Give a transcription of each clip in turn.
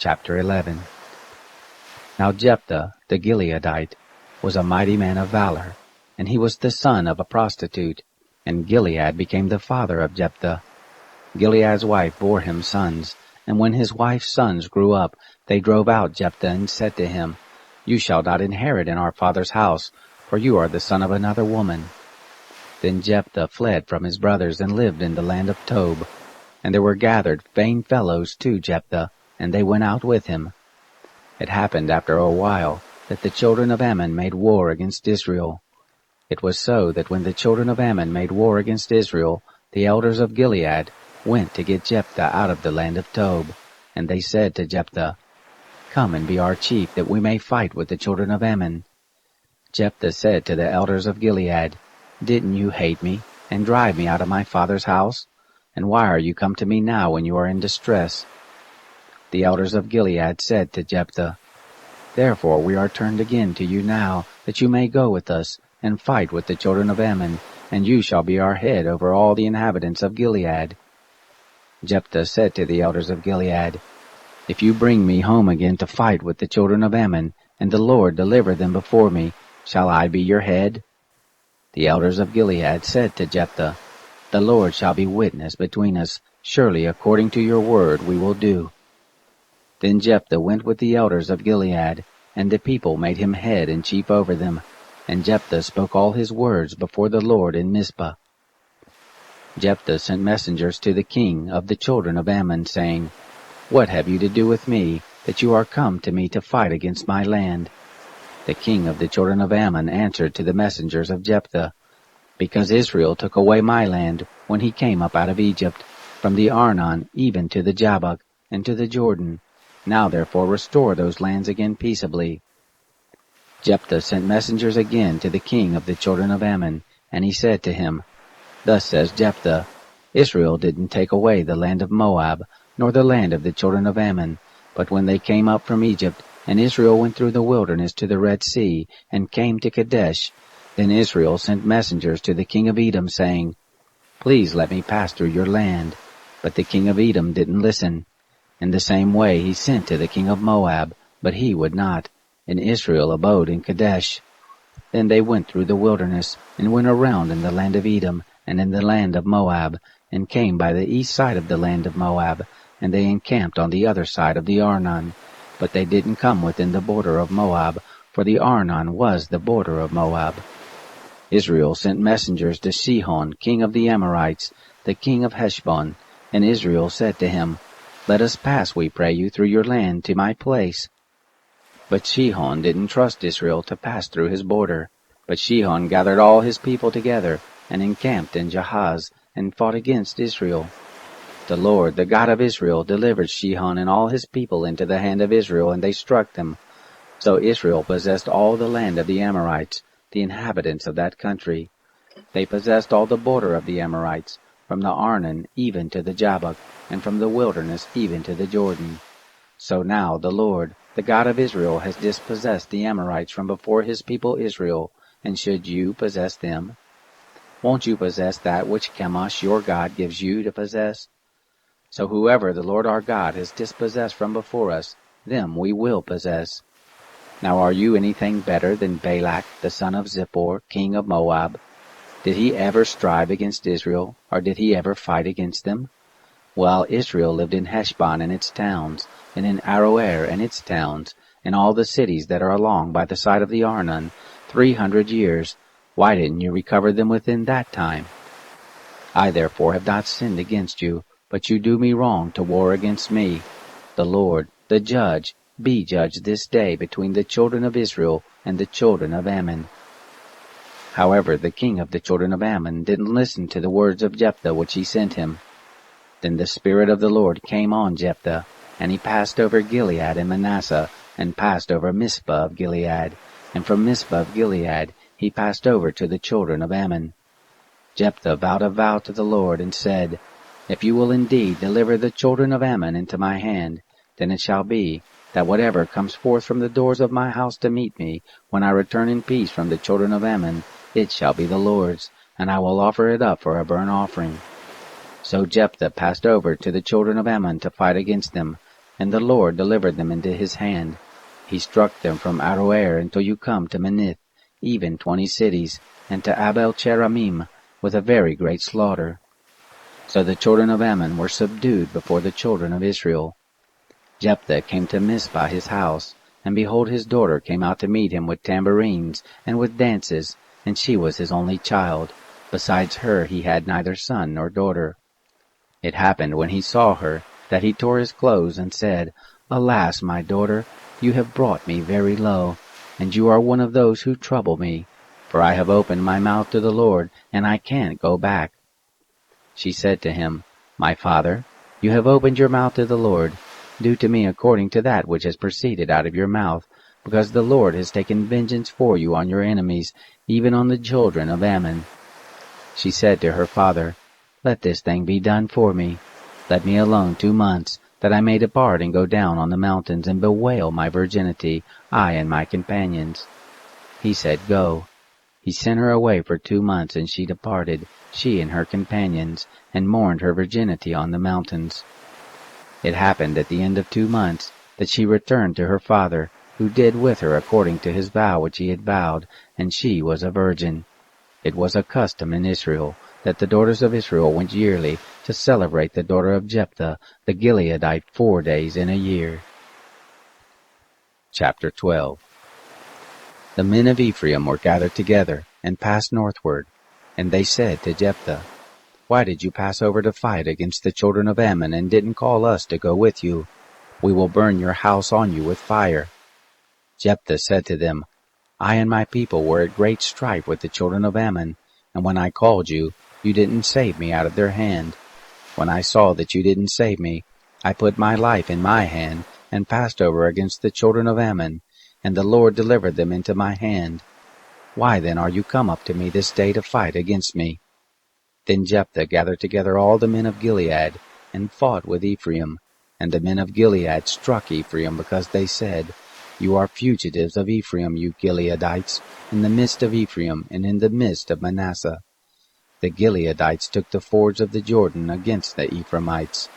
Chapter 11. Now Jephthah the Gileadite was a mighty man of valor, and he was the son of a prostitute, and Gilead became the father of Jephthah. Gilead's wife bore him sons, and when his wife's sons grew up, they drove out Jephthah and said to him, "You shall not inherit in our father's house, for you are the son of another woman." Then Jephthah fled from his brothers and lived in the land of Tob. And there were gathered vain fellows to Jephthah, and they went out with him. It happened after a while that the children of Ammon made war against Israel. It was so that when the children of Ammon made war against Israel, the elders of Gilead went to get Jephthah out of the land of Tob. And they said to Jephthah, "Come and be our chief, that we may fight with the children of Ammon." Jephthah said to the elders of Gilead, "Didn't you hate me, and drive me out of my father's house? And why are you come to me now when you are in distress?" The elders of Gilead said to Jephthah, "Therefore we are turned again to you now, that you may go with us, and fight with the children of Ammon, and you shall be our head over all the inhabitants of Gilead." Jephthah said to the elders of Gilead, "If you bring me home again to fight with the children of Ammon, and the Lord deliver them before me, shall I be your head?" The elders of Gilead said to Jephthah, "The Lord shall be witness between us. Surely according to your word we will do." Then Jephthah went with the elders of Gilead, and the people made him head and chief over them. And Jephthah spoke all his words before the Lord in Mizpah. Jephthah sent messengers to the king of the children of Ammon, saying, "What have you to do with me, that you are come to me to fight against my land?" The king of the children of Ammon answered to the messengers of Jephthah, "Because Israel took away my land when he came up out of Egypt, from the Arnon even to the Jabbok, and to the Jordan. Now therefore restore those lands again peaceably." Jephthah sent messengers again to the king of the children of Ammon, and he said to him, "Thus says Jephthah, Israel didn't take away the land of Moab, nor the land of the children of Ammon, but when they came up from Egypt, and Israel went through the wilderness to the Red Sea, and came to Kadesh, then Israel sent messengers to the king of Edom, saying, Please let me pass through your land. But the king of Edom didn't listen. In the same way he sent to the king of Moab, but he would not, and Israel abode in Kadesh. Then they went through the wilderness, and went around in the land of Edom, and in the land of Moab, and came by the east side of the land of Moab, and they encamped on the other side of the Arnon. But they didn't come within the border of Moab, for the Arnon was the border of Moab. Israel sent messengers to Sihon, king of the Amorites, the king of Heshbon, and Israel said to him, Let us pass, we pray you, through your land to my place. But Sihon didn't trust Israel to pass through his border. But Sihon gathered all his people together, and encamped in Jahaz, and fought against Israel. The Lord, the God of Israel, delivered Sihon and all his people into the hand of Israel, and they struck them. So Israel possessed all the land of the Amorites, the inhabitants of that country. They possessed all the border of the Amorites, from the Arnon even to the Jabbok, and from the wilderness even to the Jordan. So now the Lord, the God of Israel, has dispossessed the Amorites from before his people Israel, and should you possess them? Won't you possess that which Chemosh your God gives you to possess? So whoever the Lord our God has dispossessed from before us, them we will possess. Now are you anything better than Balak, the son of Zippor, king of Moab? Did he ever strive against Israel, or did he ever fight against them? Well, Israel lived in Heshbon and its towns, and in Aroer and its towns, and all the cities that are along by the side of the Arnon, 300 years. Why didn't you recover them within that time? I therefore have not sinned against you, but you do me wrong to war against me. The Lord, the judge, be judge this day between the children of Israel and the children of Ammon." However, the king of the children of Ammon didn't listen to the words of Jephthah which he sent him. Then the Spirit of the Lord came on Jephthah, and he passed over Gilead and Manasseh, and passed over Mizpah of Gilead, and from Mizpah of Gilead he passed over to the children of Ammon. Jephthah vowed a vow to the Lord, and said, If you will indeed deliver the children of Ammon into my hand, then it shall be, that whatever comes forth from the doors of my house to meet me, when I return in peace from the children of Ammon, it shall be the Lord's, and I will offer it up for a burnt offering. So Jephthah passed over to the children of Ammon to fight against them, and the Lord delivered them into his hand. He struck them from Aroer until you come to Menith, even 20 cities, and to Abel-cheramim, with a very great slaughter. So the children of Ammon were subdued before the children of Israel. Jephthah came to Mizpah his house, and behold, his daughter came out to meet him with tambourines and with dances, and she was his only child. Besides her he had neither son nor daughter. It happened when he saw her that he tore his clothes and said, Alas, my daughter, you have brought me very low, and you are one of those who trouble me, for I have opened my mouth to the Lord, and I can't go back. She said to him, My father, you have opened your mouth to the Lord. Do to me according to that which has proceeded out of your mouth, because the Lord has taken vengeance for you on your enemies, even on the children of Ammon. She said to her father, Let this thing be done for me. Let me alone 2 months, that I may depart and go down on the mountains and bewail my virginity, I and my companions. He said, Go. He sent her away for 2 months, and she departed, she and her companions, and mourned her virginity on the mountains. It happened at the end of 2 months that she returned to her father, who did with her according to his vow which he had vowed, and she was a virgin. It was a custom in Israel that the daughters of Israel went yearly to celebrate the daughter of Jephthah the Gileadite 4 days in a year. Chapter 12. The men of Ephraim were gathered together and passed northward, and they said to Jephthah, Why did you pass over to fight against the children of Ammon and didn't call us to go with you? We will burn your house on you with fire. Jephthah said to them, I and my people were at great strife with the children of Ammon, and when I called you, you didn't save me out of their hand. When I saw that you didn't save me, I put my life in my hand and passed over against the children of Ammon, and the Lord delivered them into my hand. Why then are you come up to me this day to fight against me? Then Jephthah gathered together all the men of Gilead, and fought with Ephraim. And the men of Gilead struck Ephraim, because they said, You are fugitives of Ephraim, you Gileadites, in the midst of Ephraim, and in the midst of Manasseh. The Gileadites took the fords of the Jordan against the Ephraimites.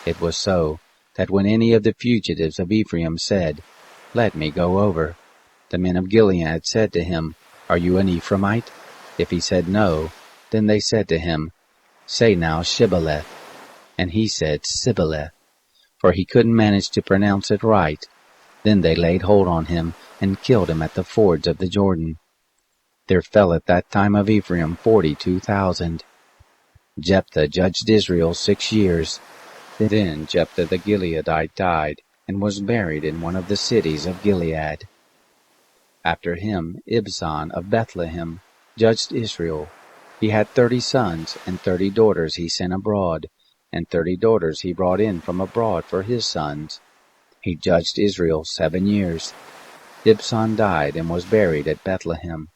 It was so, that when any of the fugitives of Ephraim said, Let me go over, the men of Gilead said to him, Are you an Ephraimite? If he said no, then they said to him, Say now Shibboleth. And he said Sibboleth, for he couldn't manage to pronounce it right. Then they laid hold on him, and killed him at the fords of the Jordan. There fell at that time of Ephraim 42,000. Jephthah judged Israel 6 years. Then Jephthah the Gileadite died, and was buried in one of the cities of Gilead. After him Ibzan of Bethlehem judged Israel. He had 30 sons, and 30 daughters he sent abroad, and 30 daughters he brought in from abroad for his sons. He judged Israel 7 years. Ibzan died and was buried at Bethlehem.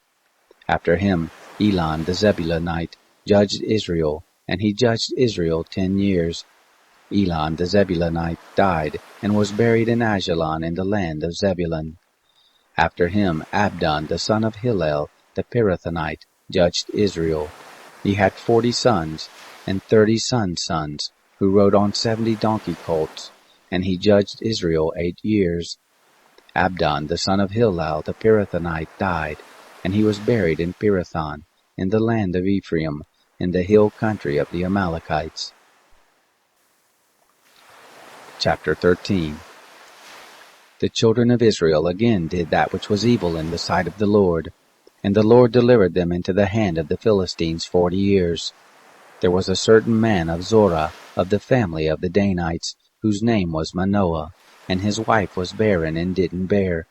After him Elon the Zebulunite judged Israel, and he judged Israel 10 years. Elon the Zebulunite died and was buried in Ajalon in the land of Zebulun. After him Abdon the son of Hillel the Pirathonite judged Israel. He had 40 sons, and 30 sons, who rode on 70 donkey colts, and he judged Israel 8 years. Abdon the son of Hillel the Pirathonite died, and he was buried in Pirathon, in the land of Ephraim, in the hill country of the Amalekites. Chapter 13. The children of Israel again did that which was evil in the sight of the Lord, and the Lord delivered them into the hand of the Philistines 40 years. There was a certain man of Zorah, of the family of the Danites, whose name was Manoah, and his wife was barren and didn't bear.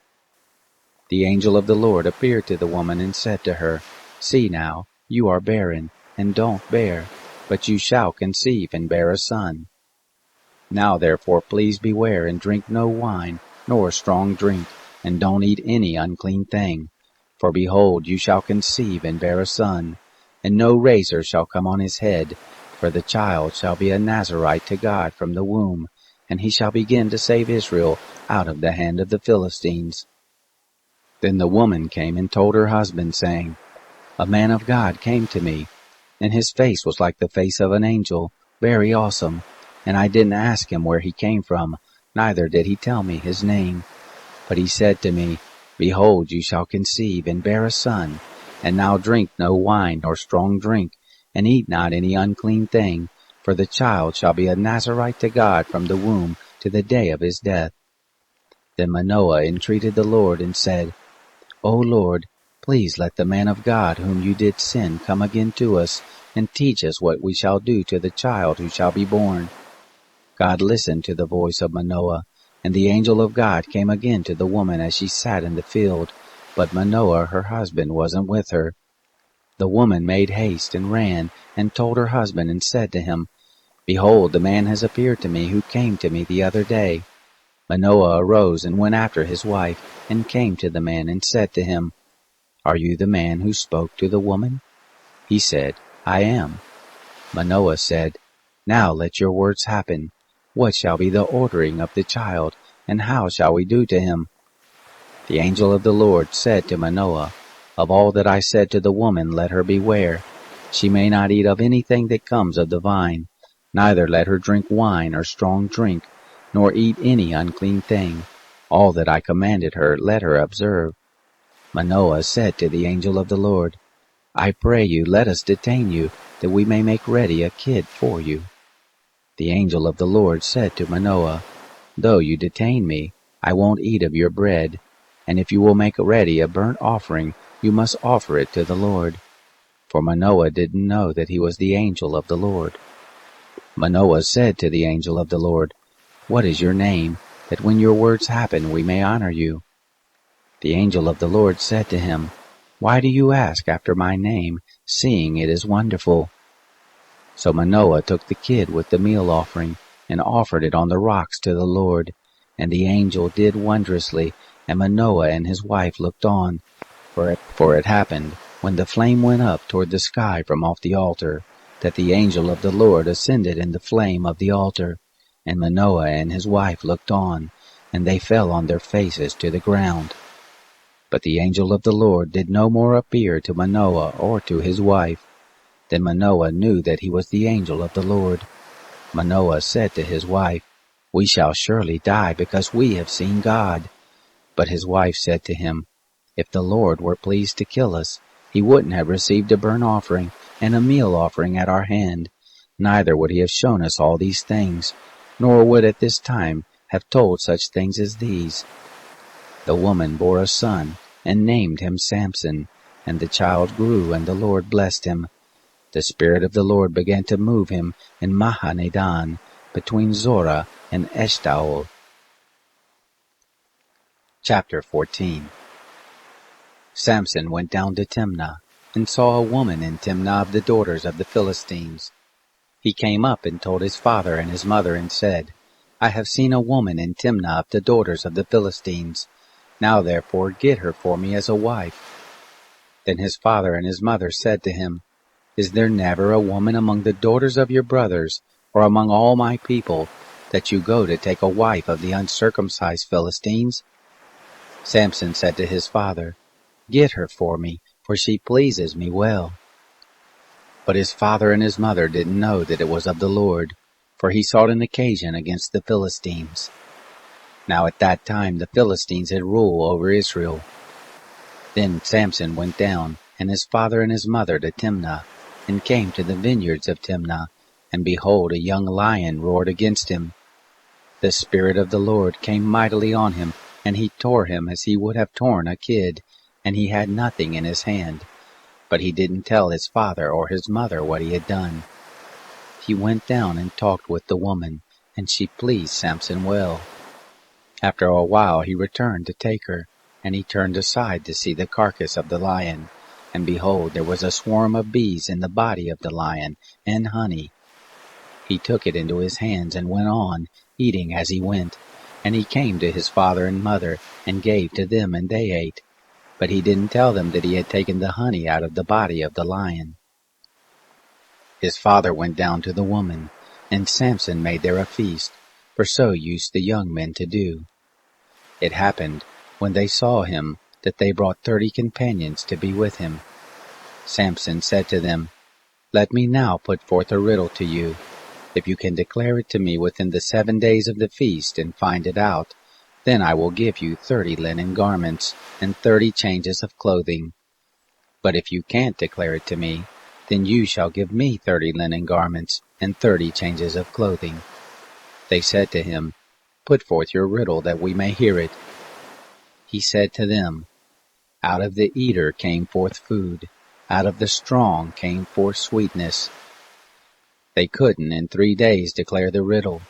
The angel of the Lord appeared to the woman and said to her, See now, you are barren, and don't bear, but you shall conceive and bear a son. Now therefore please beware, and drink no wine, nor strong drink, and don't eat any unclean thing. For behold, you shall conceive and bear a son, and no razor shall come on his head, for the child shall be a Nazarite to God from the womb, and he shall begin to save Israel out of the hand of the Philistines. Then the woman came and told her husband, saying, A man of God came to me, and his face was like the face of an angel, very awesome, and I didn't ask him where he came from, neither did he tell me his name. But he said to me, Behold, you shall conceive, and bear a son, and now drink no wine nor strong drink, and eat not any unclean thing, for the child shall be a Nazarite to God from the womb to the day of his death. Then Manoah entreated the Lord, and said, O Lord, please let the man of God whom you did send come again to us, and teach us what we shall do to the child who shall be born. God listened to the voice of Manoah, and the angel of God came again to the woman as she sat in the field, but Manoah her husband wasn't with her. The woman made haste and ran, and told her husband, and said to him, Behold, the man has appeared to me who came to me the other day. Manoah arose and went after his wife, and came to the man, and said to him, Are you the man who spoke to the woman? He said, I am. Manoah said, Now let your words happen. What shall be the ordering of the child, and how shall we do to him? The angel of the Lord said to Manoah, Of all that I said to the woman let her beware. She may not eat of anything that comes of the vine, neither let her drink wine or strong drink, nor eat any unclean thing. All that I commanded her let her observe. Manoah said to the angel of the Lord, I pray you, let us detain you, that we may make ready a kid for you. The angel of the Lord said to Manoah, Though you detain me, I won't eat of your bread, and if you will make ready a burnt offering, you must offer it to the Lord. For Manoah didn't know that he was the angel of the Lord. Manoah said to the angel of the Lord, What is your name, that when your words happen we may honor you? The angel of the Lord said to him, Why do you ask after my name, seeing it is wonderful? So Manoah took the kid with the meal offering, and offered it on the rocks to the Lord. And the angel did wondrously, and Manoah and his wife looked on. For it happened, when the flame went up toward the sky from off the altar, that the angel of the Lord ascended in the flame of the altar. And Manoah and his wife looked on, and they fell on their faces to the ground. But the angel of the Lord did no more appear to Manoah or to his wife. Then Manoah knew that he was the angel of the Lord. Manoah said to his wife, We shall surely die, because we have seen God. But his wife said to him, If the Lord were pleased to kill us, he wouldn't have received a burnt offering and a meal offering at our hand, neither would he have shown us all these things, nor would at this time have told such things as these. The woman bore a son, and named him Samson, and the child grew, and the Lord blessed him. The Spirit of the Lord began to move him in Mahaneh-dan, between Zorah and Eshtaol. Chapter 14. Samson went down to Timnah, and saw a woman in Timnah of the daughters of the Philistines. He came up and told his father and his mother, and said, I have seen a woman in Timnah of the daughters of the Philistines. Now therefore get her for me as a wife. Then his father and his mother said to him, Is there never a woman among the daughters of your brothers, or among all my people, that you go to take a wife of the uncircumcised Philistines? Samson said to his father, Get her for me, for she pleases me well. But his father and his mother didn't know that it was of the Lord, for he sought an occasion against the Philistines. Now at that time the Philistines had rule over Israel. Then Samson went down, and his father and his mother, to Timnah, and came to the vineyards of Timnah, and behold, a young lion roared against him. The Spirit of the Lord came mightily on him, and he tore him as he would have torn a kid, and he had nothing in his hand. But he didn't tell his father or his mother what he had done. He went down and talked with the woman, and she pleased Samson well. After a while he returned to take her, and he turned aside to see the carcass of the lion, and behold, there was a swarm of bees in the body of the lion, and honey. He took it into his hands and went on, eating as he went, and he came to his father and mother, and gave to them, and they ate. But he didn't tell them that he had taken the honey out of the body of the lion. His father went down to the woman, and Samson made there a feast, for so used the young men to do. It happened, when they saw him, that they brought 30 companions to be with him. Samson said to them, Let me now put forth a riddle to you. If you can declare it to me within the 7 days of the feast and find it out, then I will give you 30 linen garments and 30 changes of clothing. But if you can't declare it to me, then you shall give me 30 linen garments and 30 changes of clothing. They said to him, Put forth your riddle that we may hear it. He said to them, Out of the eater came forth food, out of the strong came forth sweetness. They couldn't in 3 days declare the riddle.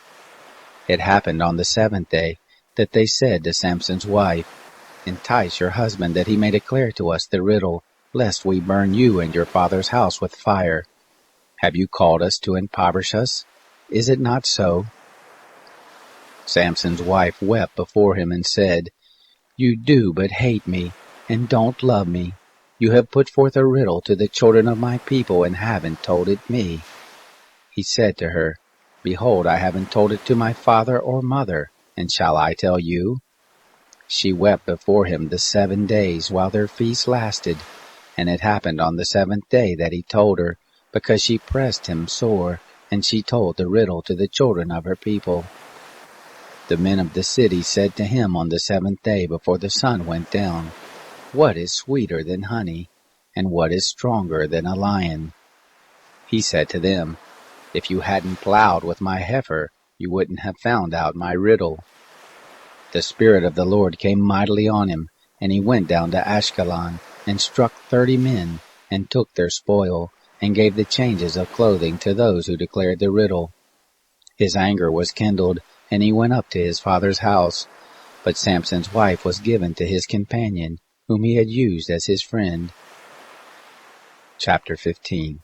It happened on the 7th day that they said to Samson's wife, Entice your husband that he may declare to us the riddle, lest we burn you and your father's house with fire. Have you called us to impoverish us? Is it not so? Samson's wife wept before him and said, You do but hate me, and don't love me. You have put forth a riddle to the children of my people and haven't told it me. He said to her, Behold, I haven't told it to my father or mother, and shall I tell you? She wept before him the 7 days while their feast lasted, and it happened on the 7th day that he told her, because she pressed him sore, and she told the riddle to the children of her people. The men of the city said to him on the 7th day before the sun went down, What is sweeter than honey, and what is stronger than a lion? He said to them, If you hadn't plowed with my heifer, you wouldn't have found out my riddle. The Spirit of the Lord came mightily on him, and he went down to Ashkelon, and struck 30 men, and took their spoil, and gave the changes of clothing to those who declared the riddle. His anger was kindled, and he went up to his father's house. But Samson's wife was given to his companion, whom he had used as his friend. Chapter 15.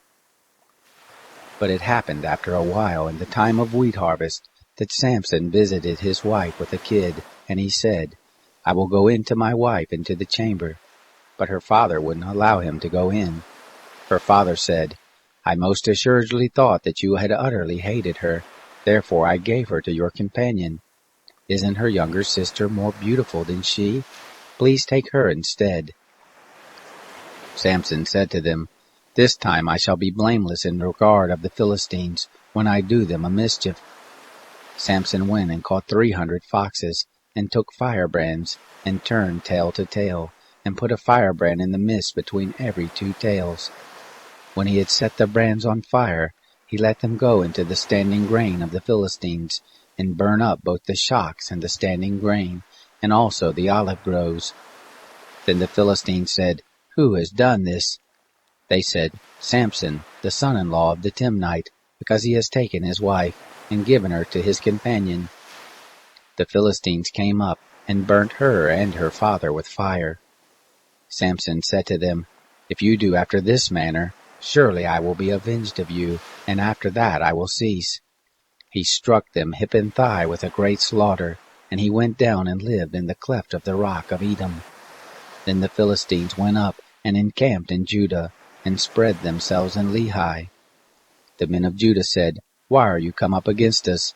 But it happened after a while in the time of wheat harvest, that Samson visited his wife with a kid, and he said, I will go in to my wife into the chamber. But her father wouldn't allow him to go in. Her father said, I most assuredly thought that you had utterly hated her, therefore I gave her to your companion. Isn't her younger sister more beautiful than she? Please take her instead. Samson said to them, This time I shall be blameless in regard of the Philistines, when I do them a mischief. Samson went and caught 300 foxes, and took firebrands, and turned tail to tail, and put a firebrand in the midst between every 2 tails. When he had set the brands on fire, he let them go into the standing grain of the Philistines, and burn up both the shocks and the standing grain, and also the olive groves. Then the Philistines said, Who has done this? They said, Samson, the son-in-law of the Timnite, because he has taken his wife, and given her to his companion. The Philistines came up, and burnt her and her father with fire. Samson said to them, If you do after this manner, surely I will be avenged of you, and after that I will cease. He struck them hip and thigh with a great slaughter, and he went down and lived in the cleft of the rock of Edom. Then the Philistines went up and encamped in Judah, and spread themselves in Lehi. The men of Judah said, Why are you come up against us?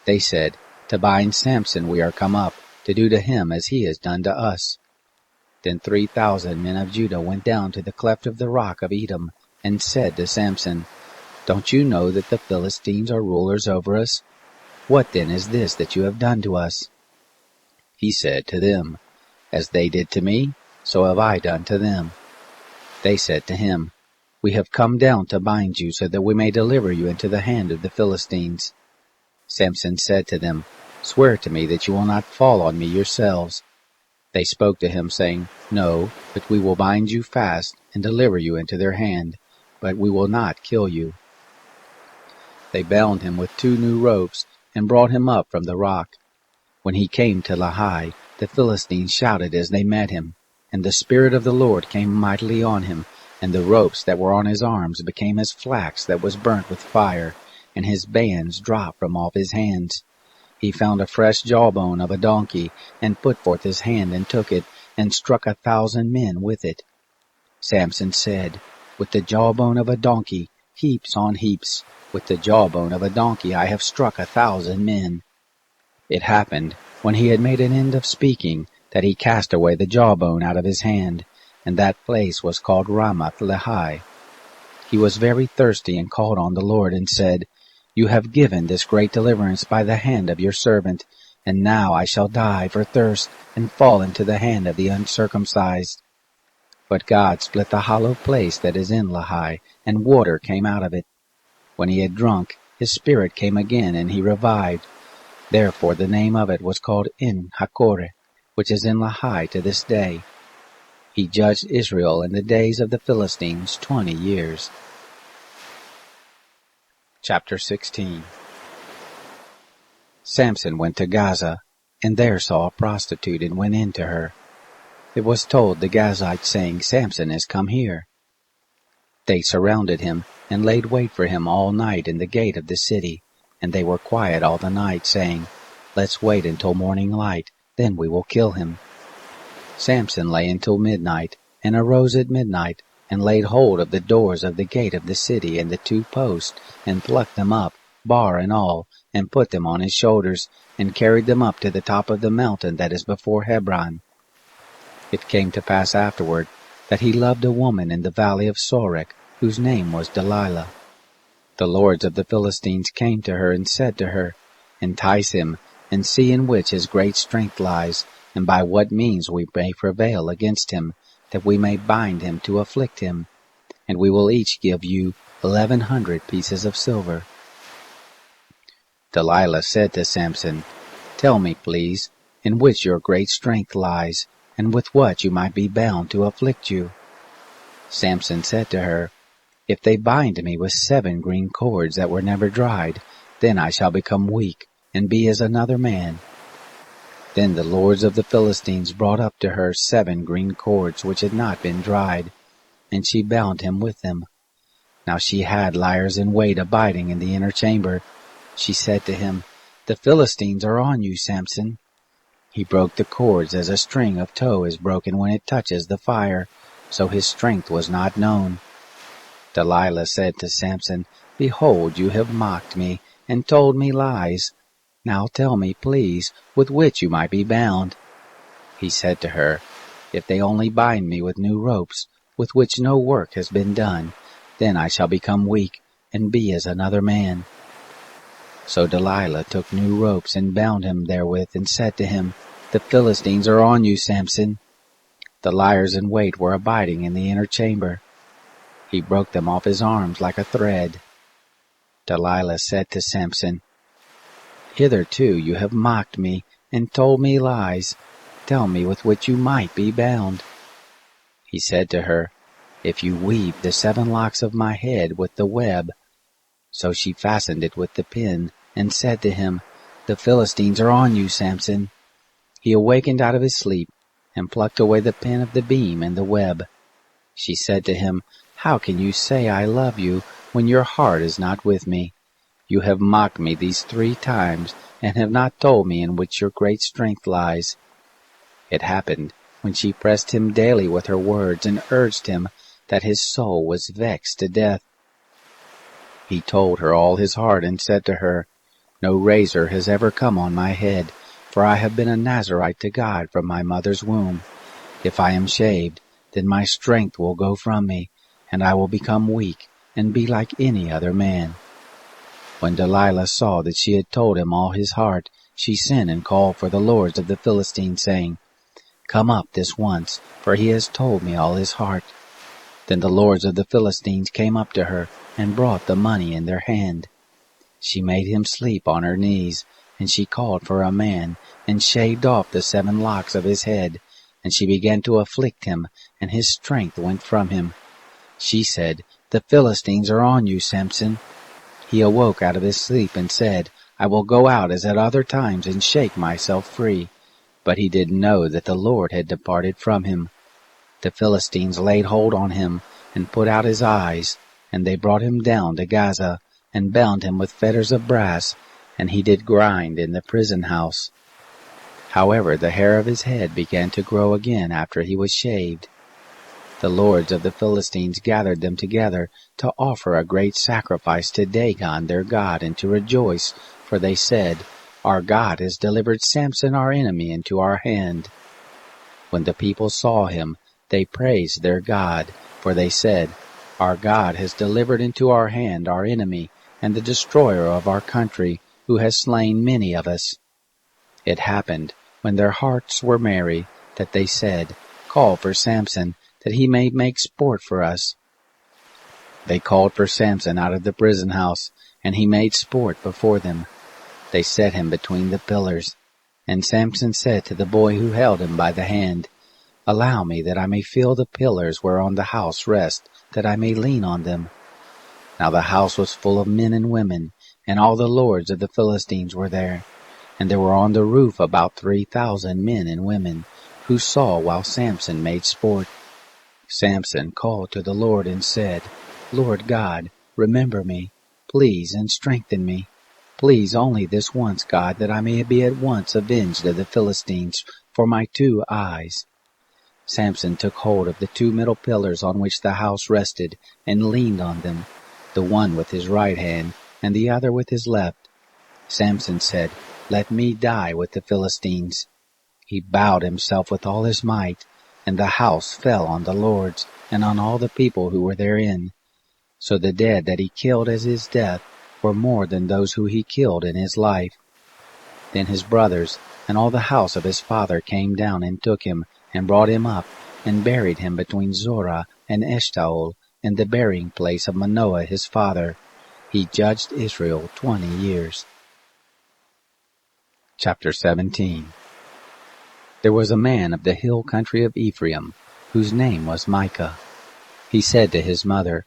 They said, To bind Samson we are come up, to do to him as he has done to us. Then 3,000 men of Judah went down to the cleft of the rock of Edom, and said to Samson, Don't you know that the Philistines are rulers over us? What then is this that you have done to us? He said to them, As they did to me, so have I done to them. They said to him, We have come down to bind you, so that we may deliver you into the hand of the Philistines. Samson said to them, Swear to me that you will not fall on me yourselves. They spoke to him, saying, No, but we will bind you fast, and deliver you into their hand, but we will not kill you. They bound him with 2 new ropes, and brought him up from the rock. When he came to Lehi, the Philistines shouted as they met him, and the Spirit of the Lord came mightily on him, and the ropes that were on his arms became as flax that was burnt with fire, and his bands dropped from off his hands. He found a fresh jawbone of a donkey, and put forth his hand and took it, and struck 1,000 men with it. Samson said, With the jawbone of a donkey, heaps on heaps, with the jawbone of a donkey I have struck 1,000 men. It happened, when he had made an end of speaking, that he cast away the jawbone out of his hand, and that place was called Ramath Lehi. He was very thirsty, and called on the Lord, and said, You have given this great deliverance by the hand of your servant, and now I shall die for thirst and fall into the hand of the uncircumcised. But God split the hollow place that is in Lehi, and water came out of it. When he had drunk, his spirit came again, and he revived. Therefore the name of it was called En Hakkore, which is in Lehi to this day. He judged Israel in the days of the Philistines 20 years. Chapter 16. Samson went to Gaza, and there saw a prostitute, and went in to her. It was told the Gazites, saying, Samson is come here. They surrounded him, and laid wait for him all night in the gate of the city, and they were quiet all the night, saying, Let's wait until morning light, then we will kill him. Samson lay until midnight, and arose at midnight, and laid hold of the doors of the gate of the city and the 2 posts, and plucked them up, bar and all, and put them on his shoulders, and carried them up to the top of the mountain that is before Hebron. It came to pass afterward that he loved a woman in the valley of Sorek, whose name was Delilah. The lords of the Philistines came to her and said to her, Entice him, and see in which his great strength lies, and by what means we may prevail against him, that we may bind him to afflict him, and we will each give you 1,100 pieces of silver. Delilah said to Samson, Tell me, please, in which your great strength lies, and with what you might be bound to afflict you. Samson said to her, If they bind me with 7 green cords that were never dried, then I shall become weak, and be as another man. Then the lords of the Philistines brought up to her 7 green cords which had not been dried, and she bound him with them. Now she had liers in wait abiding in the inner chamber. She said to him, The Philistines are on you, Samson. He broke the cords as a string of tow is broken when it touches the fire, so his strength was not known. Delilah said to Samson, Behold, you have mocked me, and told me lies. Now tell me, please, with which you might be bound. He said to her, If they only bind me with new ropes, with which no work has been done, then I shall become weak, and be as another man. So Delilah took new ropes, and bound him therewith, and said to him, The Philistines are on you, Samson. The liers in wait were abiding in the inner chamber. He broke them off his arms like a thread. Delilah said to Samson, Hitherto you have mocked me, and told me lies. Tell me with which you might be bound. He said to her, If you weave the 7 locks of my head with the web. So she fastened it with the pin, and said to him, The Philistines are on you, Samson. He awakened out of his sleep, and plucked away the pin of the beam and the web. She said to him, How can you say I love you, when your heart is not with me? You have mocked me these 3 times, and have not told me in which your great strength lies. It happened, when she pressed him daily with her words, and urged him, that his soul was vexed to death. He told her all his heart, and said to her, No razor has ever come on my head, for I have been a Nazarite to God from my mother's womb. If I am shaved, then my strength will go from me, and I will become weak, and be like any other man. When Delilah saw that she had told him all his heart, she sent and called for the lords of the Philistines, saying, Come up this once, for he has told me all his heart. Then the lords of the Philistines came up to her, and brought the money in their hand. She made him sleep on her knees, and she called for a man, and shaved off the 7 locks of his head, and she began to afflict him, and his strength went from him. She said, The Philistines are on you, Samson. He awoke out of his sleep, and said, I will go out as at other times, and shake myself free. But he didn't know that the Lord had departed from him. The Philistines laid hold on him, and put out his eyes, and they brought him down to Gaza, and bound him with fetters of brass, and he did grind in the prison house. However, the hair of his head began to grow again after he was shaved. The lords of the Philistines gathered them together to offer a great sacrifice to Dagon their god, and to rejoice, for they said, Our God has delivered Samson our enemy into our hand. When the people saw him, they praised their God, for they said, Our God has delivered into our hand our enemy, and the destroyer of our country, who has slain many of us. It happened, when their hearts were merry, that they said, Call for Samson, that he may make sport for us. They called for Samson out of the prison house, and he made sport before them. They set him between the pillars. And Samson said to the boy who held him by the hand, Allow me that I may feel the pillars whereon the house rests, that I may lean on them. Now the house was full of men and women, and all the lords of the Philistines were there. And there were on the roof about 3,000 men and women, who saw while Samson made sport. Samson called to the Lord and said, Lord God, remember me, please, and strengthen me. Please only this once, God, that I may be at once avenged of the Philistines for my 2 eyes. Samson took hold of the 2 middle pillars on which the house rested, and leaned on them, the one with his right hand, and the other with his left. Samson said, Let me die with the Philistines. He bowed himself with all his might, and the house fell on the lords, and on all the people who were therein. So the dead that he killed as his death were more than those who he killed in his life. Then his brothers and all the house of his father came down and took him, and brought him up, and buried him between Zorah and Eshtaol, in the burying place of Manoah his father. He judged Israel 20 years. Chapter 17. There was a man of the hill country of Ephraim, whose name was Micah. He said to his mother,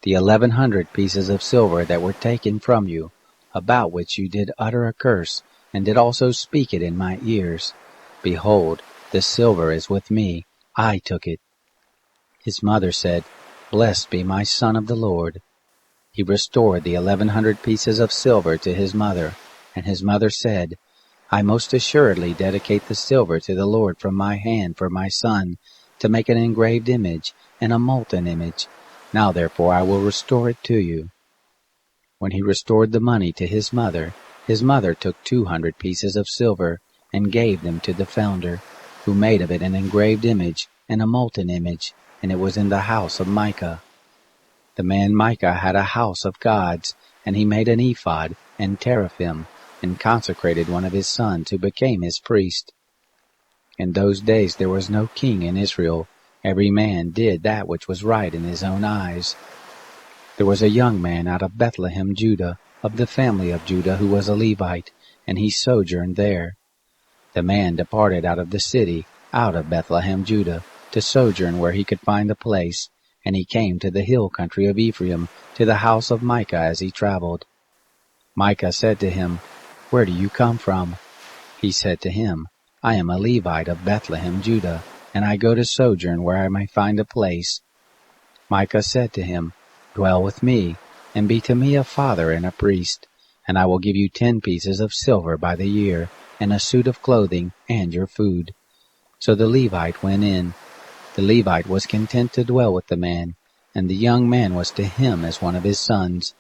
The 1,100 pieces of silver that were taken from you, about which you did utter a curse, and did also speak it in my ears, behold, the silver is with me, I took it. His mother said, Blessed be my son of the Lord. He restored the 1,100 pieces of silver to his mother, and his mother said, I most assuredly dedicate the silver to the Lord from my hand for my son, to make an engraved image and a molten image. Now therefore I will restore it to you. When he restored the money to his mother took 200 pieces of silver, and gave them to the founder, who made of it an engraved image and a molten image, and it was in the house of Micah. The man Micah had a house of gods, and he made an ephod and teraphim, and consecrated one of his sons, who became his priest. In those days there was no king in Israel. Every man did that which was right in his own eyes. There was a young man out of Bethlehem, Judah, of the family of Judah, who was a Levite, and he sojourned there. The man departed out of the city, out of Bethlehem, Judah, to sojourn where he could find a place, and he came to the hill country of Ephraim, to the house of Micah as he traveled. Micah said to him, Where do you come from? He said to him, I am a Levite of Bethlehem, Judah, and I go to sojourn where I may find a place. Micah said to him, Dwell with me, and be to me a father and a priest, and I will give you 10 pieces of silver by the year, and a suit of clothing, and your food. So the Levite went in. The Levite was content to dwell with the man, and the young man was to him as one of his sons.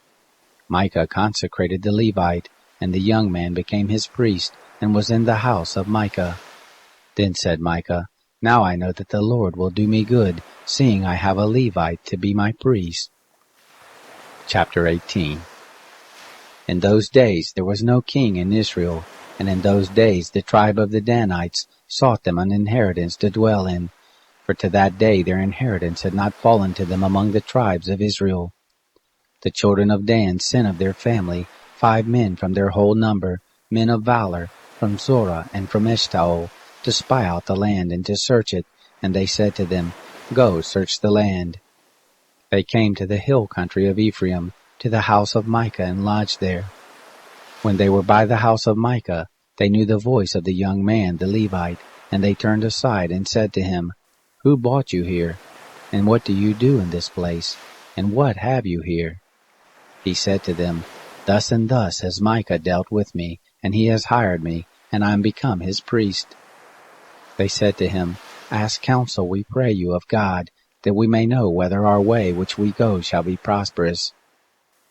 Micah consecrated the Levite, and the young man became his priest, and was in the house of Micah. Then said Micah, Now I know that the Lord will do me good, seeing I have a Levite to be my priest. Chapter 18. In those days there was no king in Israel, and in those days the tribe of the Danites sought them an inheritance to dwell in, for to that day their inheritance had not fallen to them among the tribes of Israel. The children of Dan sent of their family 5 men from their whole number, men of valor, from Zorah and from Eshtaol, to spy out the land and to search it, and they said to them, Go, search the land. They came to the hill country of Ephraim, to the house of Micah, and lodged there. When they were by the house of Micah, they knew the voice of the young man, the Levite, and they turned aside and said to him, Who brought you here? And what do you do in this place? And what have you here? He said to them, Thus and thus has Micah dealt with me, and he has hired me, and I am become his priest. They said to him, Ask counsel, we pray you, of God, that we may know whether our way which we go shall be prosperous.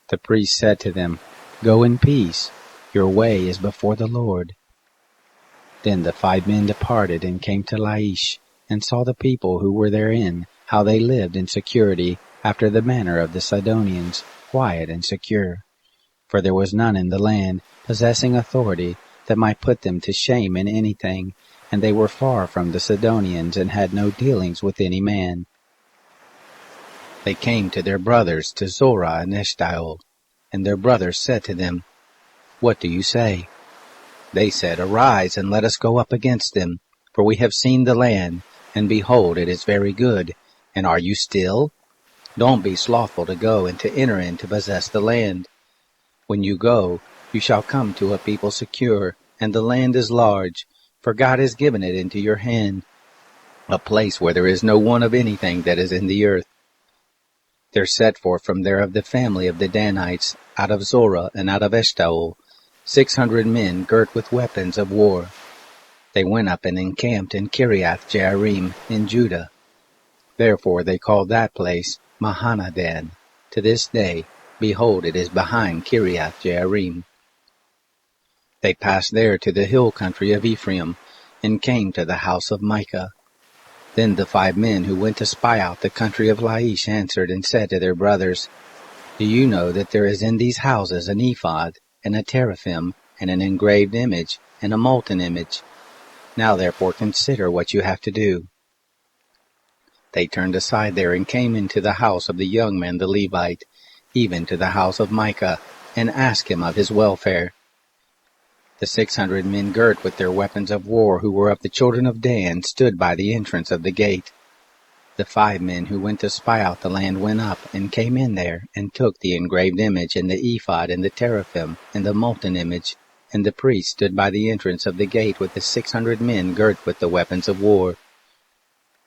The priest said to them, Go in peace, your way is before the Lord. Then the 5 men departed and came to Laish, and saw the people who were therein, how they lived in security, after the manner of the Sidonians, quiet and secure. for there was none in the land possessing authority that might put them to shame in anything, and they were far from the Sidonians and had no dealings with any man. They came to their brothers to Zorah and Eshtaol, and their brothers said to them, "What do you say?" They said, "Arise, and let us go up against them, for we have seen the land, and behold, it is very good. And are you still? Don't be slothful to go and to enter in to possess the land. When you go, you shall come to a people secure, and the land is large, for God has given it into your hand, a place where there is no want of anything that is in the earth." There set forth from there of the family of the Danites, out of Zorah and out of Eshtaol, 600 men girt with weapons of war. They went up and encamped in Kiriath Jearim in Judah. Therefore they called that place Mahanadan. To this day, behold, it is behind Kiriath Jearim. They passed there to the hill country of Ephraim, and came to the house of Micah. Then the 5 men who went to spy out the country of Laish answered and said to their brothers, "Do you know that there is in these houses an ephod, and a teraphim, and an engraved image, and a molten image? Now therefore consider what you have to do." They turned aside there and came into the house of the young man the Levite, even to the house of Micah, and asked him of his welfare. The 600 men girt with their weapons of war who were of the children of Dan stood by the entrance of the gate. The 5 men who went to spy out the land went up and came in there and took the engraved image and the ephod and the teraphim and the molten image, and the priest stood by the entrance of the gate with the 600 men girt with the weapons of war.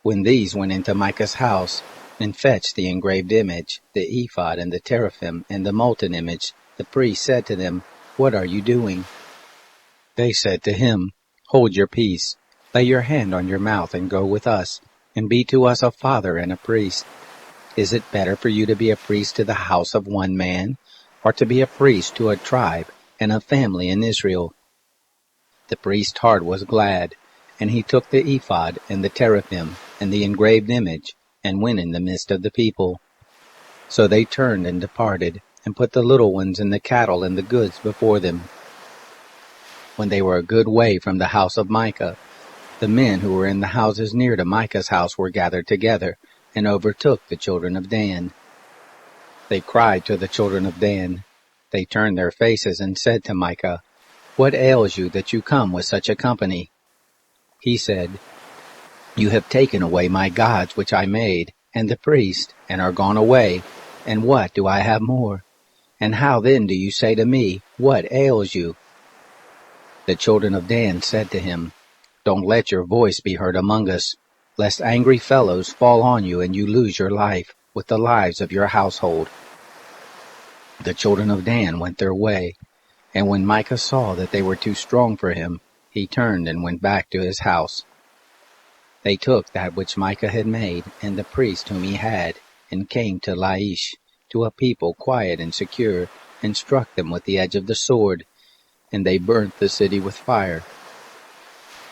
When these went into Micah's house and fetched the engraved image, the ephod and the teraphim and the molten image, the priest said to them, "What are you doing?" They said to him, "Hold your peace, lay your hand on your mouth and go with us, and be to us a father and a priest. Is it better for you to be a priest to the house of one man, or to be a priest to a tribe and a family in Israel?" The priest's heart was glad, and he took the ephod and the teraphim and the engraved image, and went in the midst of the people. So they turned and departed, and put the little ones and the cattle and the goods before them. When they were a good way from the house of Micah, the men who were in the houses near to Micah's house were gathered together, and overtook the children of Dan. They cried to the children of Dan. They turned their faces and said to Micah, "What ails you that you come with such a company?" He said, "You have taken away my gods which I made, and the priest, and are gone away, and what do I have more? And how then do you say to me, What ails you?" The children of Dan said to him, "Don't let your voice be heard among us, lest angry fellows fall on you and you lose your life, with the lives of your household." The children of Dan went their way, and when Micah saw that they were too strong for him, he turned and went back to his house. They took that which Micah had made, and the priest whom he had, and came to Laish, to a people quiet and secure, and struck them with the edge of the sword, and they burnt the city with fire.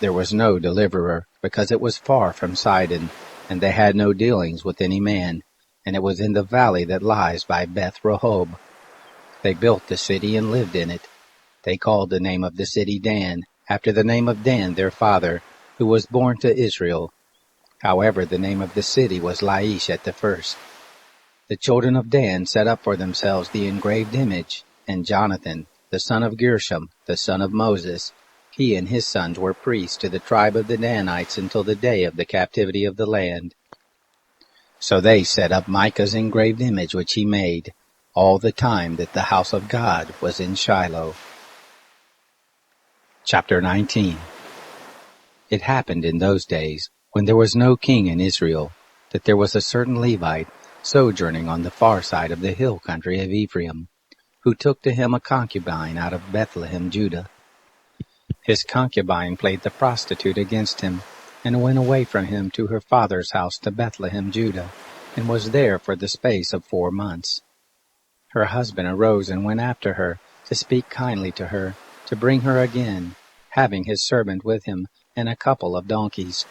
There was no deliverer, because it was far from Sidon, and they had no dealings with any man, and it was in the valley that lies by Beth Rehob. They built the city and lived in it. They called the name of the city Dan, after the name of Dan their father, who was born to Israel. However, the name of the city was Laish at the first. The children of Dan set up for themselves the engraved image, and Jonathan, the son of Gershom, the son of Moses, he and his sons were priests to the tribe of the Danites until the day of the captivity of the land. So they set up Micah's engraved image which he made, all the time that the house of God was in Shiloh. Chapter 19. It happened in those days, when there was no king in Israel, that there was a certain Levite sojourning on the far side of the hill country of Ephraim, who took to him a concubine out of Bethlehem, Judah. His concubine played the prostitute against him, and went away from him to her father's house to Bethlehem, Judah, and was there for the space of 4 months. Her husband arose and went after her, to speak kindly to her, to bring her again, having his servant with him, and a couple of donkeys.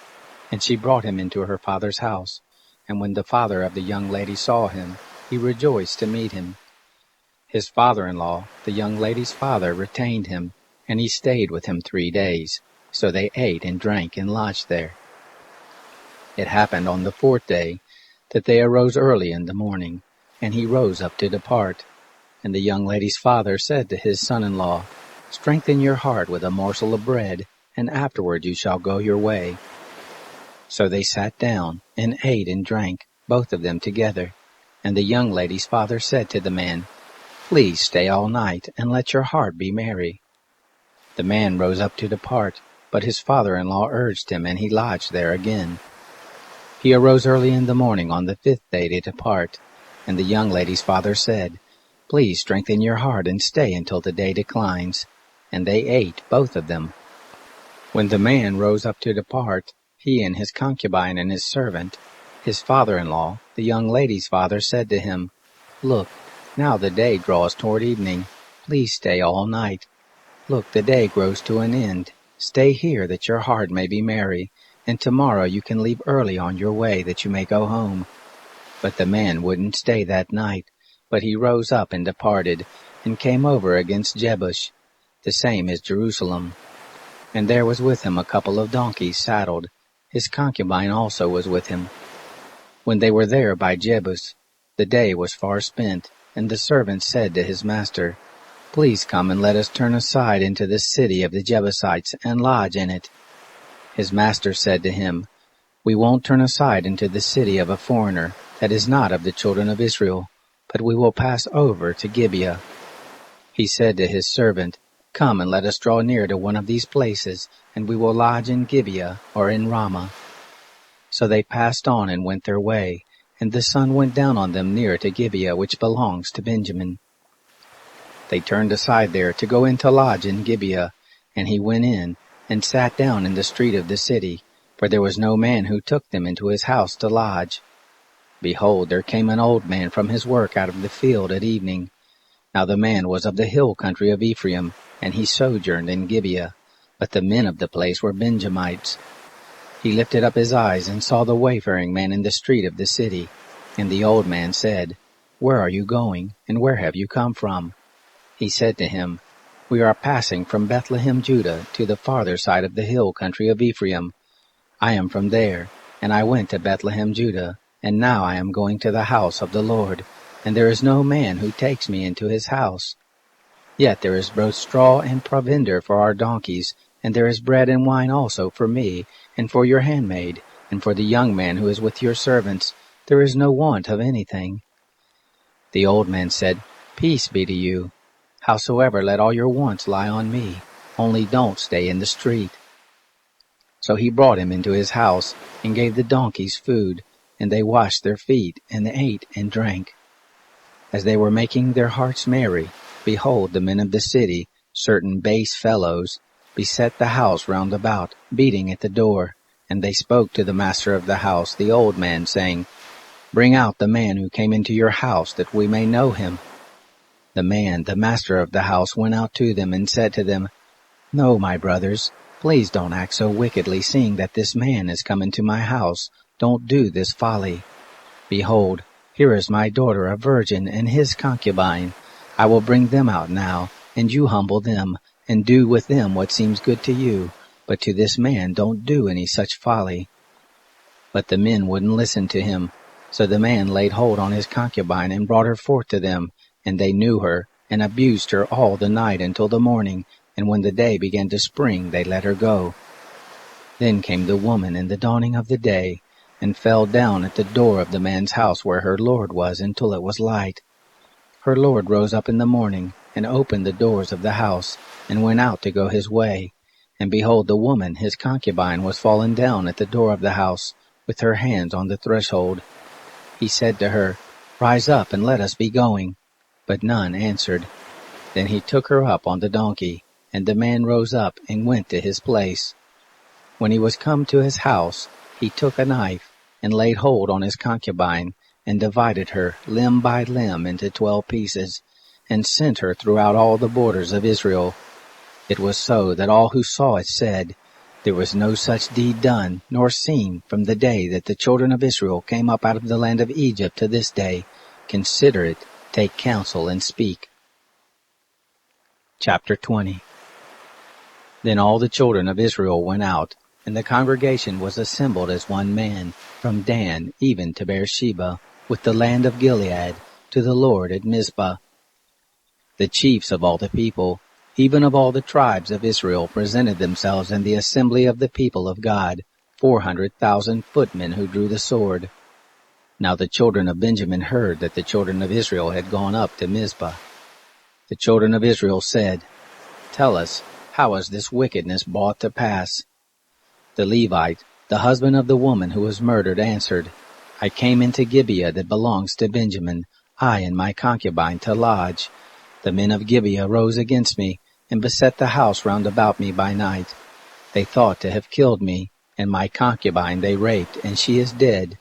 And she brought him into her father's house. And when the father of the young lady saw him, he rejoiced to meet him. His father-in-law, the young lady's father, retained him, and he stayed with him 3 days. So they ate and drank and lodged there. It happened on the 4th day that they arose early in the morning, and he rose up to depart. And the young lady's father said to his son-in-law, "Strengthen your heart with a morsel of bread, and afterward you shall go your way." So they sat down, and ate and drank, both of them together. And the young lady's father said to the man, "Please stay all night, and let your heart be merry." The man rose up to depart, but his father-in-law urged him, and he lodged there again. He arose early in the morning on the 5th day to depart, and the young lady's father said, "Please strengthen your heart and stay until the day declines." And they ate, both of them. When the man rose up to depart, he and his concubine and his servant, his father-in-law, the young lady's father, said to him, "Look, now the day draws toward evening. Please stay all night. Look, the day grows to an end. Stay here that your heart may be merry, and tomorrow you can leave early on your way that you may go home." But the man wouldn't stay that night, but he rose up and departed, and came over against Jebush, the same is Jerusalem. And there was with him a couple of donkeys saddled. His concubine also was with him. When they were there by Jebus, the day was far spent, and the servant said to his master, "Please come and let us turn aside into the city of the Jebusites and lodge in it." His master said to him, "We won't turn aside into the city of a foreigner that is not of the children of Israel, but we will pass over to Gibeah." He said to his servant, "Come and let us draw near to one of these places, and we will lodge in Gibeah or in Ramah." So they passed on and went their way, and the sun went down on them near to Gibeah, which belongs to Benjamin. They turned aside there to go in to lodge in Gibeah, and he went in, and sat down in the street of the city, for there was no man who took them into his house to lodge. Behold, there came an old man from his work out of the field at evening. Now the man was of the hill country of Ephraim, and he sojourned in Gibeah, but the men of the place were Benjamites. He lifted up his eyes and saw the wayfaring man in the street of the city. And the old man said, "Where are you going, and where have you come from?" He said to him, "We are passing from Bethlehem, Judah, to the farther side of the hill country of Ephraim. I am from there, and I went to Bethlehem, Judah, and now I am going to the house of the Lord, and there is no man who takes me into his house. Yet there is both straw and provender for our donkeys, and there is bread and wine also for me, and for your handmaid, and for the young man who is with your servants. There is no want of anything." The old man said, "Peace be to you. Howsoever, let all your wants lie on me, only don't stay in the street." So he brought him into his house, and gave the donkeys food, and they washed their feet, and they ate and drank. As they were making their hearts merry, behold, the men of the city, certain base fellows, beset the house round about, beating at the door. And they spoke to the master of the house, the old man, saying, "Bring out the man who came into your house, that we may know him." The man, the master of the house, went out to them and said to them, "No, my brothers, please don't act so wickedly, seeing that this man is come into my house. Don't do this folly. Behold, here is my daughter, a virgin, and his concubine. I will bring them out now, and you humble them, and do with them what seems good to you. But to this man don't do any such folly." But the men wouldn't listen to him. So the man laid hold on his concubine and brought her forth to them, and they knew her, and abused her all the night until the morning, and when the day began to spring, they let her go. Then came the woman in the dawning of the day, and fell down at the door of the man's house where her lord was until it was light. Her lord rose up in the morning, and opened the doors of the house, and went out to go his way. And behold, the woman, his concubine, was fallen down at the door of the house, with her hands on the threshold. He said to her, "Rise up, and let us be going." But none answered. Then he took her up on the donkey, and the man rose up and went to his place. When he was come to his house, he took a knife, and laid hold on his concubine, and divided her limb by limb into 12 pieces, and sent her throughout all the borders of Israel. It was so that all who saw it said, "There was no such deed done, nor seen, from the day that the children of Israel came up out of the land of Egypt to this day. Consider it, take counsel, and speak." Chapter 20. Then all the children of Israel went out, and the congregation was assembled as one man, from Dan even to Beersheba, with the land of Gilead, to the Lord at Mizpah. The chiefs of all the people, even of all the tribes of Israel, presented themselves in the assembly of the people of God, 400,000 footmen who drew the sword. Now the children of Benjamin heard that the children of Israel had gone up to Mizpah. The children of Israel said, "Tell us, how is this wickedness brought to pass?" The Levite, the husband of the woman who was murdered, answered, "I came into Gibeah that belongs to Benjamin, I and my concubine, to lodge. The men of Gibeah rose against me, and beset the house round about me by night. They thought to have killed me, and my concubine they raped, and she is dead.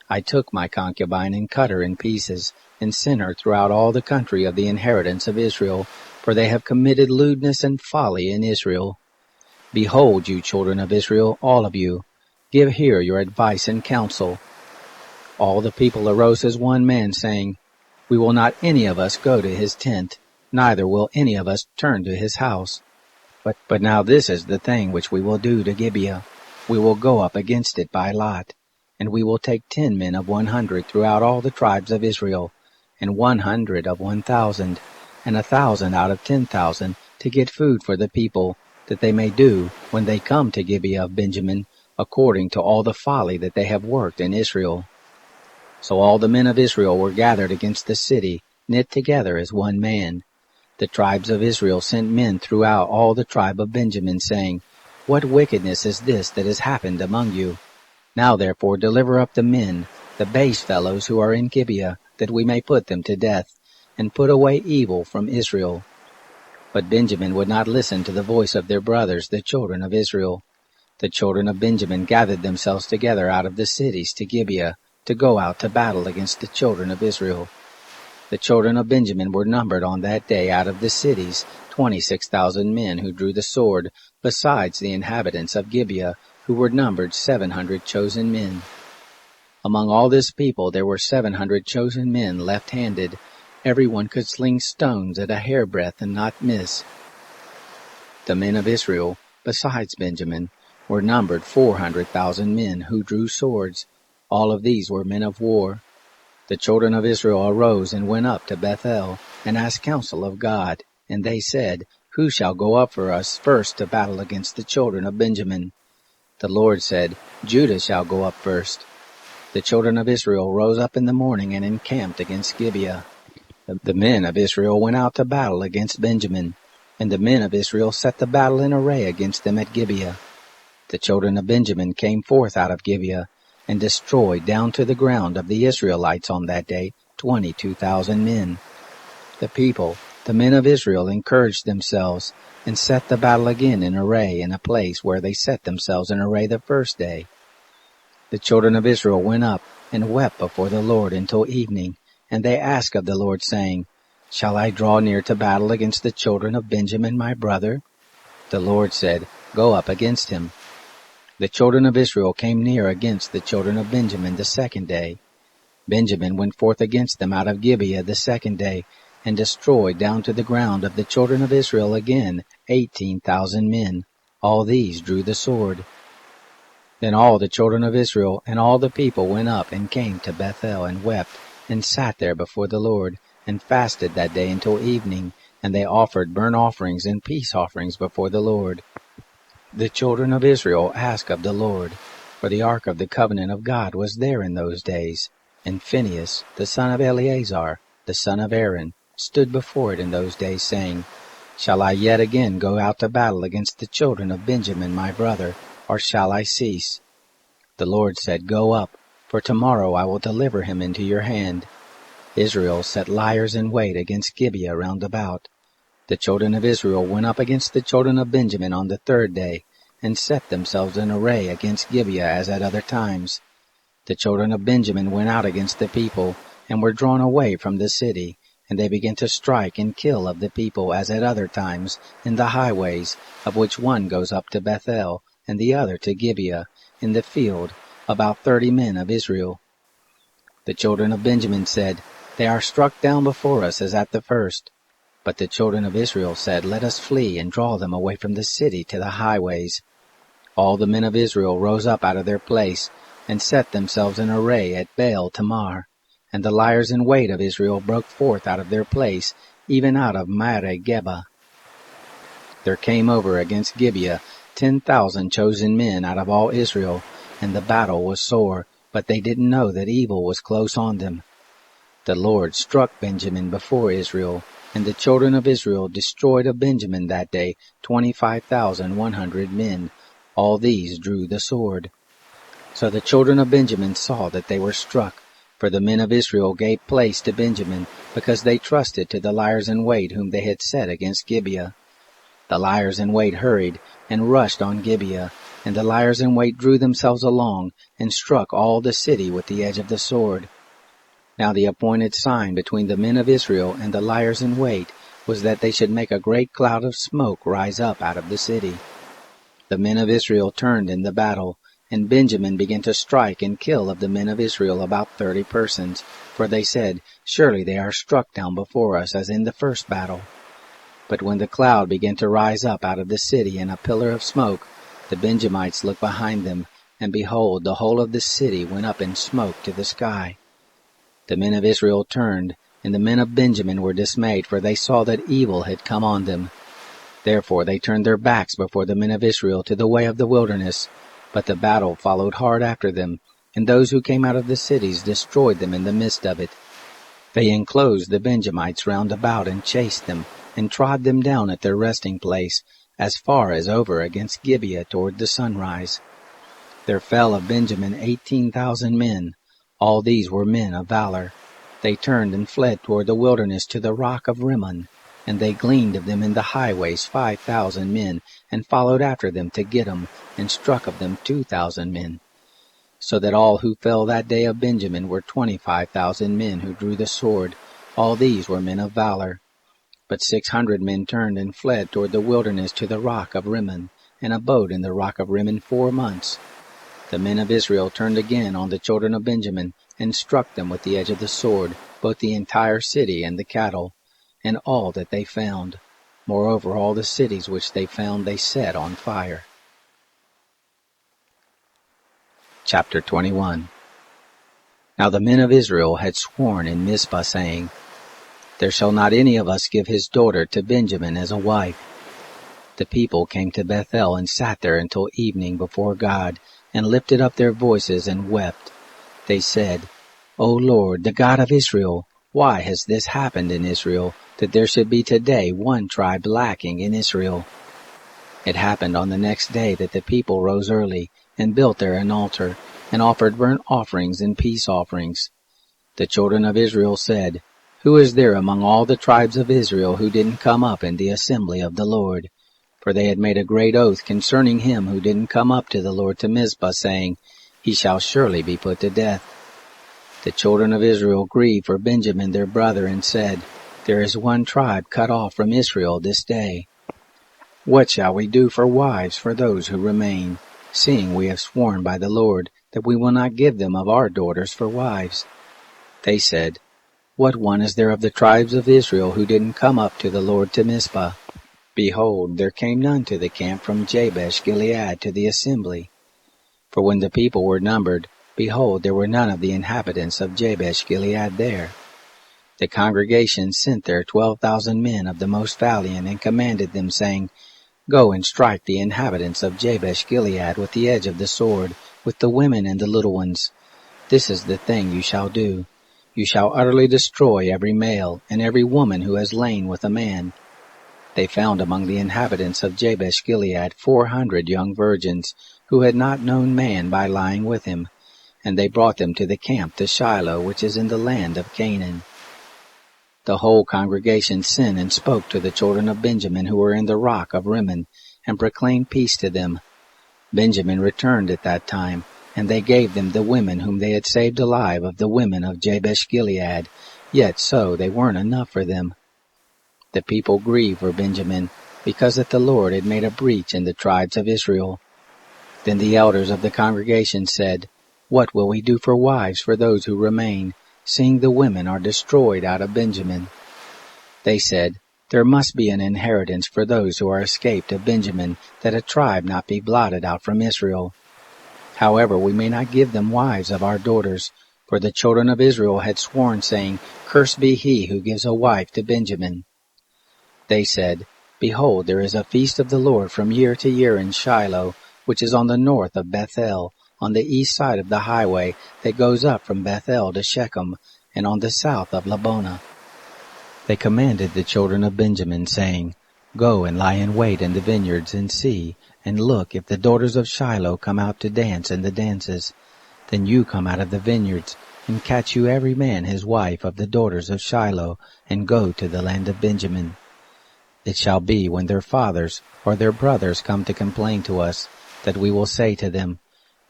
I took my concubine and cut her in pieces, and sent her throughout all the country of the inheritance of Israel, for they have committed lewdness and folly in Israel. Behold, you children of Israel, all of you, give here your advice and counsel." All the people arose as one man, saying, "We will not any of us go to his tent, neither will any of us turn to his house. But now this is the thing which we will do to Gibeah. We will go up against it by lot, and we will take 10 men of 100 throughout all the tribes of Israel, and 100 of 1,000, and 1,000 out of 10,000, to get food for the people, that they may do, when they come to Gibeah of Benjamin, according to all the folly that they have worked in Israel." So all the men of Israel were gathered against the city, knit together as one man. The tribes of Israel sent men throughout all the tribe of Benjamin, saying, "What wickedness is this that has happened among you? Now therefore deliver up the men, the base fellows who are in Gibeah, that we may put them to death, and put away evil from Israel." But Benjamin would not listen to the voice of their brothers, the children of Israel. The children of Benjamin gathered themselves together out of the cities to Gibeah, to go out to battle against the children of Israel. The children of Benjamin were numbered on that day out of the cities, 26,000 men who drew the sword, besides the inhabitants of Gibeah, who were numbered 700 chosen men. Among all this people there were 700 chosen men left-handed. Every one could sling stones at a hairbreadth and not miss. The men of Israel, besides Benjamin, were numbered 400,000 men who drew swords. All of these were men of war. The children of Israel arose and went up to Bethel, and asked counsel of God. And they said, "Who shall go up for us first to battle against the children of Benjamin?" The Lord said, "Judah shall go up first." The children of Israel rose up in the morning and encamped against Gibeah. The men of Israel went out to battle against Benjamin, and the men of Israel set the battle in array against them at Gibeah. The children of Benjamin came forth out of Gibeah, and destroyed down to the ground of the Israelites on that day 22,000 men. The people, the men of Israel, encouraged themselves, and set the battle again in array in a place where they set themselves in array the first day. The children of Israel went up and wept before the Lord until evening, and they asked of the Lord, saying, "Shall I draw near to battle against the children of Benjamin my brother?" The Lord said, "Go up against him." The children of Israel came near against the children of Benjamin the second day. Benjamin went forth against them out of Gibeah the second day, and destroyed down to the ground of the children of Israel again 18,000 men. All these drew the sword. Then all the children of Israel and all the people went up and came to Bethel, and wept, and sat there before the Lord, and fasted that day until evening, and they offered burnt offerings and peace offerings before the Lord. The children of Israel asked of the Lord, for the ark of the covenant of God was there in those days, and Phinehas, the son of Eleazar, the son of Aaron, stood before it in those days, saying, "Shall I yet again go out to battle against the children of Benjamin my brother, or shall I cease?" The Lord said, "Go up, for tomorrow I will deliver him into your hand." Israel set liers in wait against Gibeah round about. The children of Israel went up against the children of Benjamin on the third day, and set themselves in array against Gibeah as at other times. The children of Benjamin went out against the people, and were drawn away from the city, and they began to strike and kill of the people as at other times in the highways, of which one goes up to Bethel, and the other to Gibeah, in the field, about 30 men of Israel. The children of Benjamin said, "They are struck down before us as at the first." But the children of Israel said, Let us flee and draw them away from the city to the highways. All the men of Israel rose up out of their place, and set themselves in array at Baal Tamar. And the liers in wait of Israel broke forth out of their place, even out of Mare Geba. There came over against Gibeah 10,000 chosen men out of all Israel, and the battle was sore, but they didn't know that evil was close on them. The Lord struck Benjamin before Israel, and the children of Israel destroyed of Benjamin that day 25,100 men. All these drew the sword. So the children of Benjamin saw that they were struck, for the men of Israel gave place to Benjamin, because they trusted to the liers in wait whom they had set against Gibeah. The liers in wait hurried, and rushed on Gibeah, and the liers in wait drew themselves along, and struck all the city with the edge of the sword. Now the appointed sign between the men of Israel and the liers in wait was that they should make a great cloud of smoke rise up out of the city. The men of Israel turned in the battle, and Benjamin began to strike and kill of the men of Israel about 30 persons, for they said, Surely they are struck down before us as in the first battle. But when the cloud began to rise up out of the city in a pillar of smoke, the Benjamites looked behind them, and behold, the whole of the city went up in smoke to the sky. The men of Israel turned, and the men of Benjamin were dismayed, for they saw that evil had come on them. Therefore they turned their backs before the men of Israel to the way of the wilderness, but the battle followed hard after them, and those who came out of the cities destroyed them in the midst of it. They enclosed the Benjamites round about and chased them, and trod them down at their resting place, as far as over against Gibeah toward the sunrise. There fell of Benjamin 18,000 men. All these were men of valor. They turned and fled toward the wilderness to the rock of Rimmon, and they gleaned of them in the highways 5,000 men, and followed after them to Gittim, and struck of them 2,000 men. So that all who fell that day of Benjamin were 25,000 men who drew the sword. All these were men of valor. But 600 men turned and fled toward the wilderness to the rock of Rimmon, and abode in the rock of Rimmon 4 months. The men of Israel turned again on the children of Benjamin, and struck them with the edge of the sword, both the entire city and the cattle, and all that they found. Moreover, all the cities which they found they set on fire. Chapter 21. Now the men of Israel had sworn in Mizpah, saying, There shall not any of us give his daughter to Benjamin as a wife. The people came to Bethel and sat there until evening before God, and lifted up their voices and wept. They said, O Lord, the God of Israel, why has this happened in Israel, that there should be today one tribe lacking in Israel? It happened on the next day that the people rose early, and built there an altar, and offered burnt offerings and peace offerings. The children of Israel said, Who is there among all the tribes of Israel who didn't come up in the assembly of the Lord? For they had made a great oath concerning him who didn't come up to the Lord to Mizpah, saying, He shall surely be put to death. The children of Israel grieved for Benjamin their brother, and said, There is one tribe cut off from Israel this day. What shall we do for wives for those who remain, seeing we have sworn by the Lord that we will not give them of our daughters for wives? They said, What one is there of the tribes of Israel who didn't come up to the Lord to Mizpah? Behold, there came none to the camp from Jabesh Gilead to the assembly. For when the people were numbered, behold, there were none of the inhabitants of Jabesh Gilead there. The congregation sent there 12,000 men of the most valiant, and commanded them, saying, Go and strike the inhabitants of Jabesh Gilead with the edge of the sword, with the women and the little ones. This is the thing you shall do. You shall utterly destroy every male, and every woman who has lain with a man. They found among the inhabitants of Jabesh Gilead 400 young virgins, who had not known man by lying with him, and they brought them to the camp to Shiloh, which is in the land of Canaan. The whole congregation sent and spoke to the children of Benjamin who were in the rock of Rimmon, and proclaimed peace to them. Benjamin returned at that time, and they gave them the women whom they had saved alive of the women of Jabesh Gilead, yet so they weren't enough for them. The people grieved for Benjamin, because that the Lord had made a breach in the tribes of Israel. Then the elders of the congregation said, What will we do for wives for those who remain, seeing the women are destroyed out of Benjamin? They said, There must be an inheritance for those who are escaped of Benjamin, that a tribe not be blotted out from Israel. However, we may not give them wives of our daughters, for the children of Israel had sworn, saying, Cursed be he who gives a wife to Benjamin. They said, Behold, there is a feast of the Lord from year to year in Shiloh, which is on the north of Bethel, on the east side of the highway that goes up from Bethel to Shechem, and on the south of Labonah. They commanded the children of Benjamin, saying, Go and lie in wait in the vineyards, and see, and look, if the daughters of Shiloh come out to dance in the dances. Then you come out of the vineyards, and catch you every man his wife of the daughters of Shiloh, and go to the land of Benjamin. It shall be, when their fathers or their brothers come to complain to us, that we will say to them,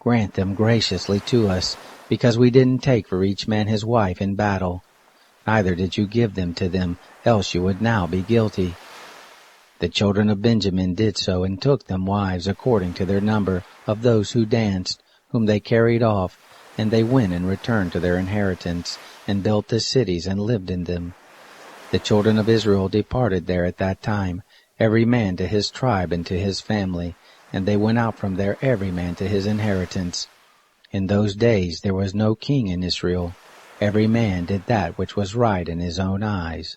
Grant them graciously to us, because we didn't take for each man his wife in battle. Neither did you give them to them, else you would now be guilty. The children of Benjamin did so, and took them wives according to their number of those who danced, whom they carried off, and they went and returned to their inheritance, and built the cities and lived in them. The children of Israel departed there at that time, every man to his tribe and to his family, and they went out from there every man to his inheritance. In those days there was no king in Israel. Every man did that which was right in his own eyes.